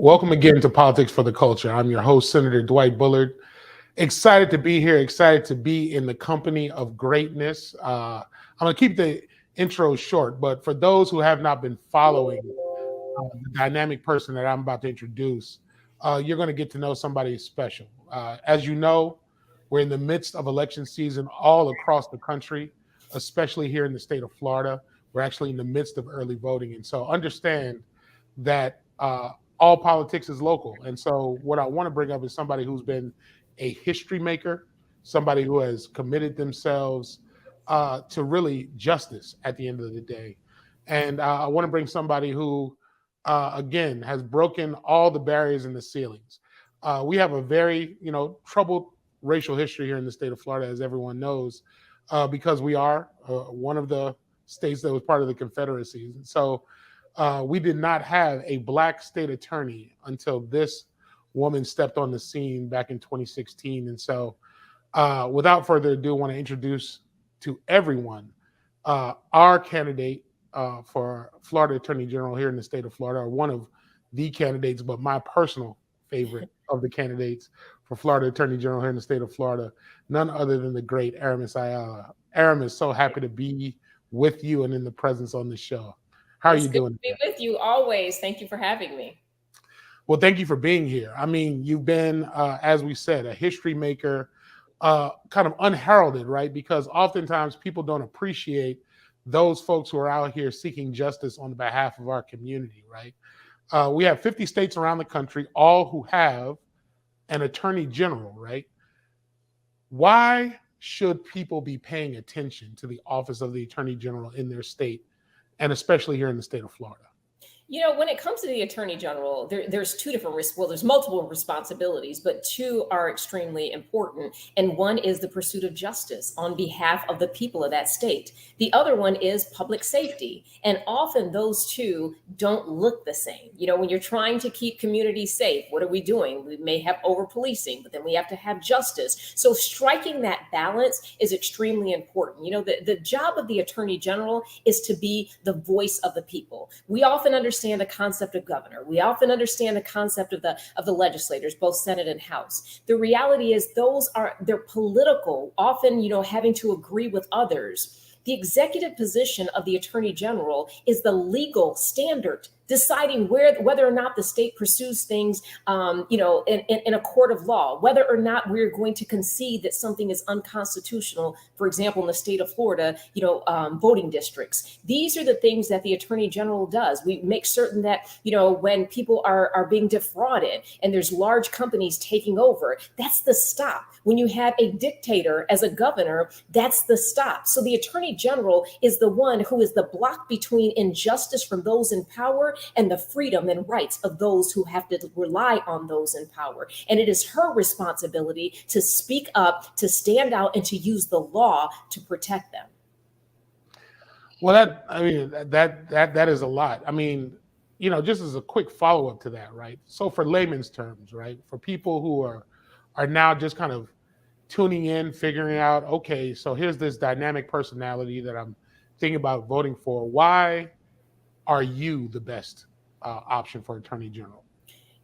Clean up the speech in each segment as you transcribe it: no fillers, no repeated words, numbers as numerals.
Welcome again to Politics for the Culture. I'm your host, Senator Dwight Bullard. Excited to be here, excited to be in the company of greatness. I'm going to keep the intro short, but for those who have not been following the dynamic person that I'm about to introduce, you're going to get to know somebody special. As you know, we're in the midst of election season all across the country, especially here in the state of Florida. We're actually in the midst of early voting. And so understand that all politics is local. And so what I want to bring up is somebody who's been a history maker, somebody who has committed themselves to really justice at the end of the day. And I want to bring somebody who, again, has broken all the barriers and the ceilings. We have a very, troubled racial history here in the state of Florida, as everyone knows, because we are one of the states that was part of the Confederacy. And so we did not have a Black state attorney until this woman stepped on the scene back in 2016. And so without further ado, I want to introduce to everyone our candidate for Florida Attorney General here in the state of Florida, or one of the candidates, but my personal favorite of the candidates for Florida Attorney General here in the state of Florida, none other than the great Aramis Ayala. Aramis, so happy to be with you and in the presence on the show. How are you doing? It's good to be with you always. Thank you for having me. Well, thank you for being here. I mean, you've been, as we said, a history maker, kind of unheralded, right? Because oftentimes people don't appreciate those folks who are out here seeking justice on behalf of our community, right? We have 50 states around the country, all who have an attorney general, right? Why should people be paying attention to the office of the attorney general in their state, and especially here in the state of Florida? You know, when it comes to the attorney general, there's two different, there's multiple responsibilities, but two are extremely important. And one is the pursuit of justice on behalf of the people of that state. The other one is public safety. And often those two don't look the same. You know, when you're trying to keep communities safe, what are we doing? We may have over policing, but then we have to have justice. So striking that balance is extremely important. You know, the job of the attorney general is to be the voice of the people. We often understand the concept of governor. We often understand the concept of the legislators, both Senate and House. The reality is they're political, often, having to agree with others. The executive position of the attorney general is the legal standard, deciding whether or not the state pursues things, in a court of law, whether or not we're going to concede that something is unconstitutional. For example, in the state of Florida, voting districts. These are the things that the attorney general does. We make certain that, when people are being defrauded and there's large companies taking over, that's the stop. When you have a dictator as a governor, that's the stop. So the attorney general is the one who is the block between injustice from those in power and the freedom and rights of those who have to rely on those in power. And it is her responsibility to speak up, to stand out, and to use the law to protect them. Well, that is a lot. I mean, just as a quick follow-up to that, right? So for layman's terms, right? For people who are now just kind of tuning in, figuring out, okay, so here's this dynamic personality that I'm thinking about voting for. Why are you the best option for attorney general?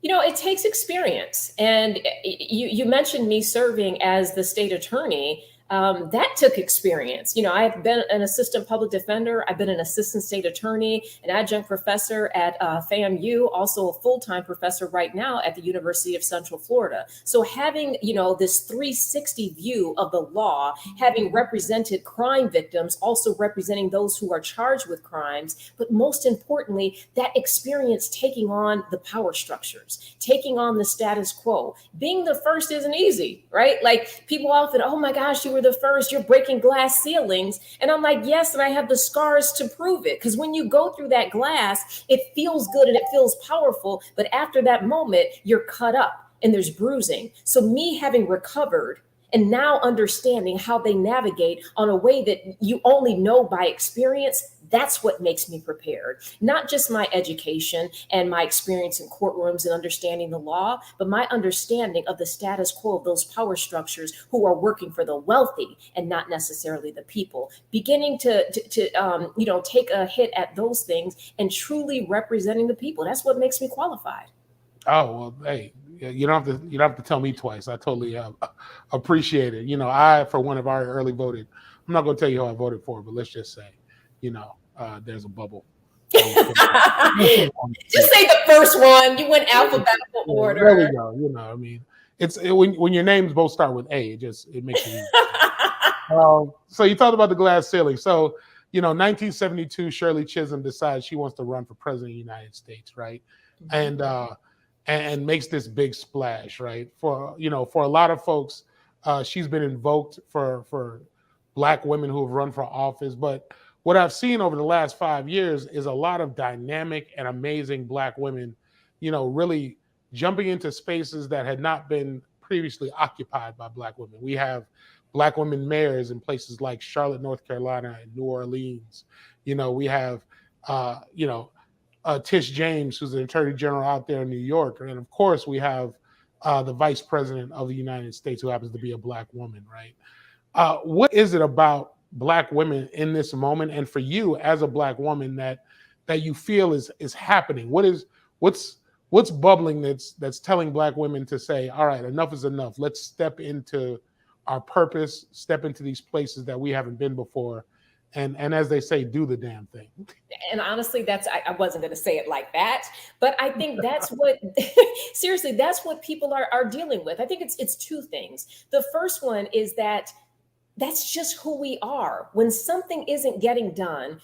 It takes experience. And you mentioned me serving as the state attorney. That took experience. I've been an assistant public defender. I've been an assistant state attorney, an adjunct professor at FAMU, also a full-time professor right now at the University of Central Florida. So having, this 360 view of the law, having represented crime victims, also representing those who are charged with crimes, but most importantly, that experience taking on the power structures, taking on the status quo. Being the first isn't easy, right? Like people often, oh my gosh, you were the first, you're breaking glass ceilings. And I'm like, yes, and I have the scars to prove it. Because when you go through that glass, it feels good and it feels powerful. But after that moment, you're cut up and there's bruising. So me having recovered and now understanding how they navigate on a way that you only know by experience, that's what makes me prepared. Not just my education and my experience in courtrooms and understanding the law, but my understanding of the status quo of those power structures who are working for the wealthy and not necessarily the people. Beginning to take a hit at those things and truly representing the people. That's what makes me qualified. Oh well, hey, you don't have to tell me twice. I totally appreciate it. I for one have already early voted. I'm not going to tell you who I voted for, but let's just say, there's a bubble. Just say the first one. You went alphabetical order. There we go. I mean, when your names both start with A, it makes it easy. So you talked about the glass ceiling. So 1972, Shirley Chisholm decides she wants to run for president of the United States, right? Mm-hmm. And makes this big splash, right? For a lot of folks, she's been invoked for Black women who have run for office. But what I've seen over the last 5 years is a lot of dynamic and amazing Black women, really jumping into spaces that had not been previously occupied by Black women. We have Black women mayors in places like Charlotte, North Carolina, and New Orleans. We have, Tish James, who's the Attorney General out there in New York. And of course, we have the Vice President of the United States, who happens to be a Black woman, right? What is it about Black women in this moment, and for you as a Black woman, that you feel is happening? What's bubbling that's telling Black women to say, all right, enough is enough. Let's step into our purpose, step into these places that we haven't been before, and as they say, do the damn thing. And honestly, I wasn't going to say it like that, but I think that's what seriously, that's what people are dealing with. I think it's two things. The first one is that's just who we are. When something isn't getting done,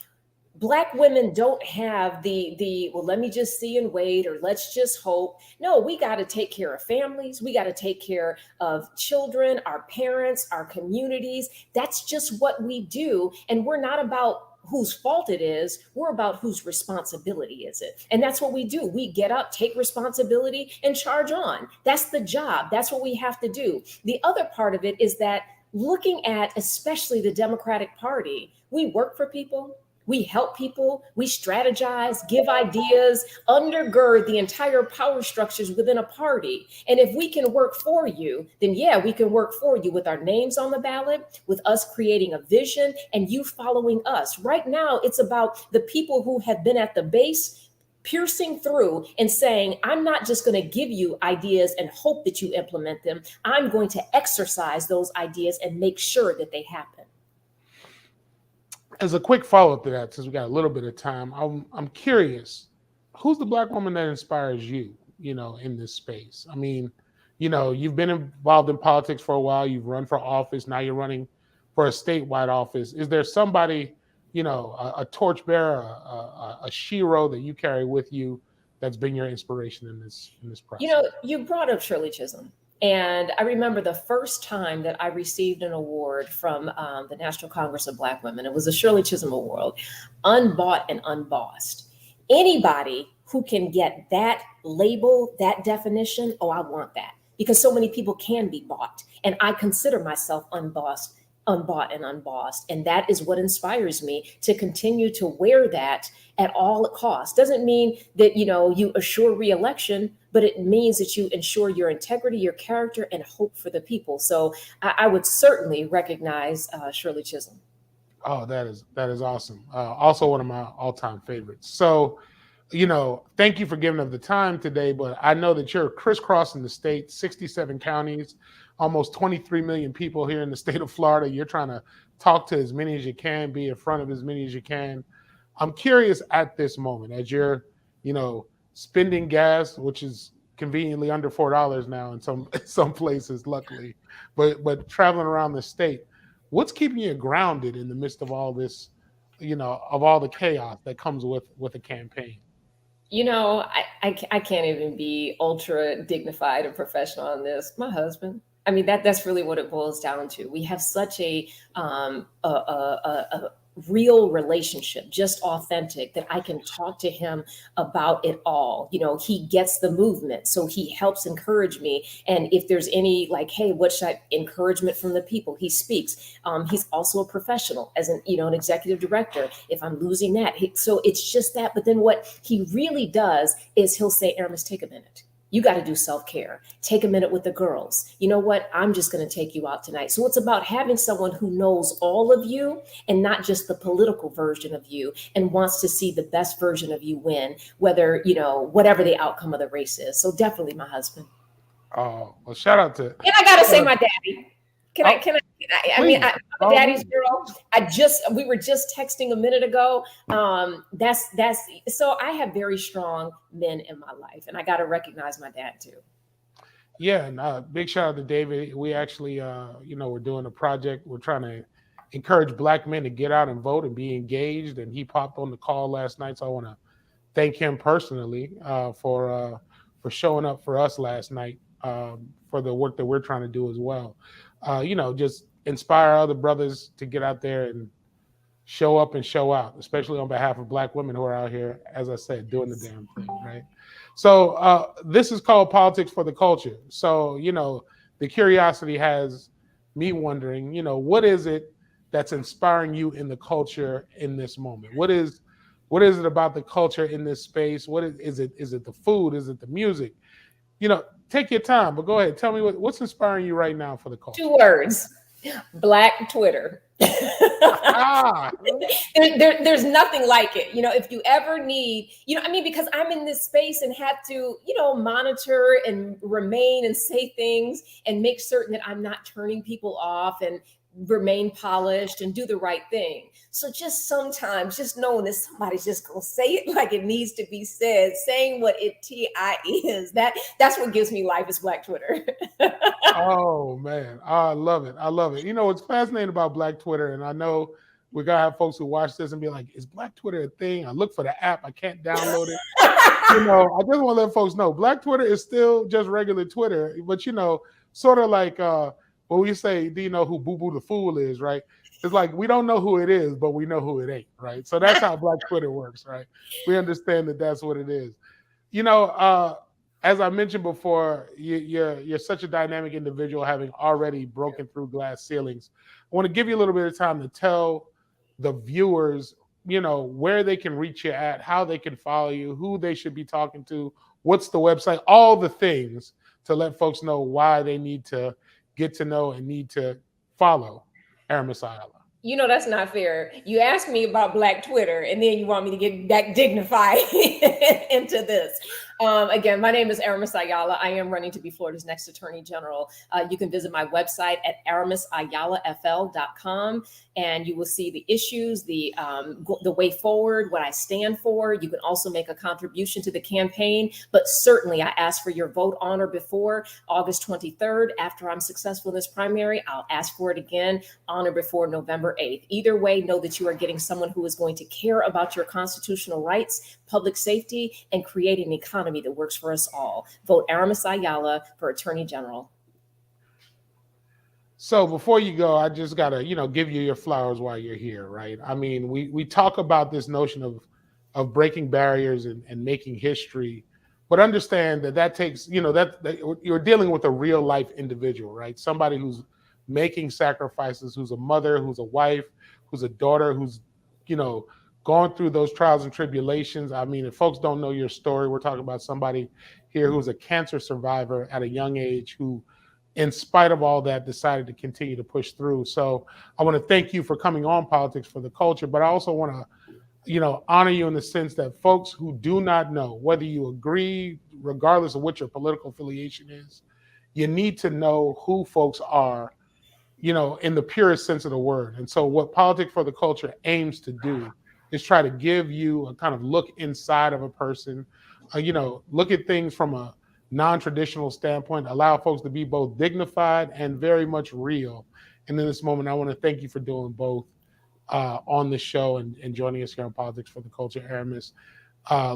Black women don't have the well, let me just see and wait, or let's just hope. No, we got to take care of families. We got to take care of children, our parents, our communities. That's just what we do. And we're not about whose fault it is. We're about whose responsibility is it. And that's what we do. We get up, take responsibility, and charge on. That's the job. That's what we have to do. The other part of it is that looking at especially the Democratic Party, we work for people. We help people, we strategize, give ideas, undergird the entire power structures within a party. And if we can work for you, then yeah, we can work for you with our names on the ballot, with us creating a vision and you following us. Right now, it's about the people who have been at the base, piercing through and saying, I'm not just going to give you ideas and hope that you implement them. I'm going to exercise those ideas and make sure that they happen. As a quick follow-up to that, since we got a little bit of time, I'm curious, who's the Black woman that inspires you, in this space? I mean, you've been involved in politics for a while, you've run for office, now you're running for a statewide office. Is there somebody, a torchbearer, a shero that you carry with you that's been your inspiration in this process? You brought up Shirley Chisholm. And I remember the first time that I received an award from the National Congress of Black Women. It was a Shirley Chisholm Award, unbought and unbossed. Anybody who can get that label, that definition, I want that. Because so many people can be bought. And I consider myself unbought and unbossed. And that is what inspires me to continue to wear that at all costs. Doesn't mean that, you assure reelection, but it means that you ensure your integrity, your character, and hope for the people. So I would certainly recognize Shirley Chisholm. Oh, that is awesome. Also one of my all-time favorites. So, thank you for giving up the time today, but I know that you're crisscrossing the state, 67 counties, almost 23 million people here in the state of Florida. You're trying to talk to as many as you can, be in front of as many as you can. I'm curious at this moment, as you're, spending gas, which is conveniently under $4 now in some places, luckily, but traveling around the state, what's keeping you grounded in the midst of all this, of all the chaos that comes with a campaign? I can't even be ultra dignified and professional on this. My husband. I mean, that's really what it boils down to. We have such a real relationship, just authentic, that I can talk to him about it all. He gets the movement, so he helps encourage me. And if there's any hey, what should I encouragement from the people, he speaks. He's also a professional as an executive director. If I'm losing that, so it's just that. But then what he really does is he'll say, Aramis, take a minute. You got to do self-care. Take a minute with the girls. You know what? I'm just going to take you out tonight. So it's about having someone who knows all of you and not just the political version of you and wants to see the best version of you win, whether, whatever the outcome of the race is. So definitely my husband. Oh, well, shout out to. And I got to say my daddy. I'm a daddy's girl. We were just texting a minute ago. So I have very strong men in my life, and I got to recognize my dad too. Yeah, and big shout out to David. We actually, we're doing a project. We're trying to encourage Black men to get out and vote and be engaged. And he popped on the call last night, so I want to thank him personally for showing up for us last night for the work that we're trying to do as well. Just inspire other brothers to get out there and show up and show out, especially on behalf of Black women who are out here, as I said, doing the damn thing, right? So this is called Politics for the Culture. So, the curiosity has me wondering, what is it that's inspiring you in the culture in this moment? What is it about the culture in this space? What is it? Is it the food? Is it the music? Take your time, but go ahead. Tell me what's inspiring you right now for the culture. 2 words: Black Twitter. There's nothing like it. If you ever need, because I'm in this space and have to, monitor and remain and say things and make certain that I'm not turning people off and remain polished and do the right thing. So just sometimes just knowing that somebody's just going to say it like it needs to be said, saying what it is, that's what gives me life is Black Twitter. Oh man, I love it. What's fascinating about Black Twitter, and I know we're going to have folks who watch this and be like, is Black Twitter a thing? I look for the app, I can't download it. I just want to let folks know Black Twitter is still just regular Twitter, but sort of like when we say, do you know who Boo Boo the Fool is, right? It's like we don't know who it is, but we know who it ain't, right? So that's how Black Twitter works, right? We understand that that's what it is. As I mentioned before, you're such a dynamic individual, having already broken through glass ceilings. I want to give you a little bit of time to tell the viewers, where they can reach you at, how they can follow you, who they should be talking to, what's the website, all the things to let folks know why they need to get to know and need to follow Aramis Ayala. That's not fair. You asked me about Black Twitter, and then you want me to get back dignified into this. Again, my name is Aramis Ayala. I am running to be Florida's next Attorney General. You can visit my website at aramisayalafl.com, and you will see the issues, the way forward, what I stand for. You can also make a contribution to the campaign, but certainly I ask for your vote on or before August 23rd. After I'm successful in this primary, I'll ask for it again on or before November 8th. Either way, know that you are getting someone who is going to care about your constitutional rights, public safety, and create an economy that works for us all. Vote Aramis Ayala for Attorney General. So before you go, I just got to, give you your flowers while you're here, right? I mean, we talk about this notion of breaking barriers and making history, but understand that takes, that you're dealing with a real life individual, right? Somebody who's making sacrifices, who's a mother, who's a wife, who's a daughter, who's, gone through those trials and tribulations. I mean, if folks don't know your story, we're talking about somebody here who's a cancer survivor at a young age who, in spite of all that, decided to continue to push through. So I want to thank you for coming on Politics for the Culture, but I also want to, honor you in the sense that folks who do not know, whether you agree, regardless of what your political affiliation is, you need to know who folks are, in the purest sense of the word. And so what Politics for the Culture aims to do is try to give you a kind of look inside of a person, look at things from a non-traditional standpoint, allow folks to be both dignified and very much real. And in this moment, I want to thank you for doing both on the show and joining us here on Politics for the Culture, Aramis.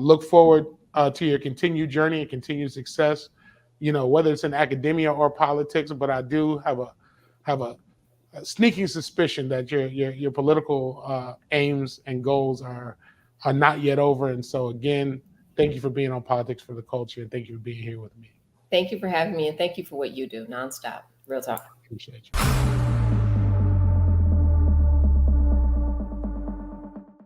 Look forward to your continued journey and continued success, whether it's in academia or politics, but I do have a sneaking suspicion that your political aims and goals are not yet over. And so again, thank you for being on Politics for the Culture, and thank you for being here with me. Thank you for having me, and thank you for what you do nonstop. Real talk. Appreciate you.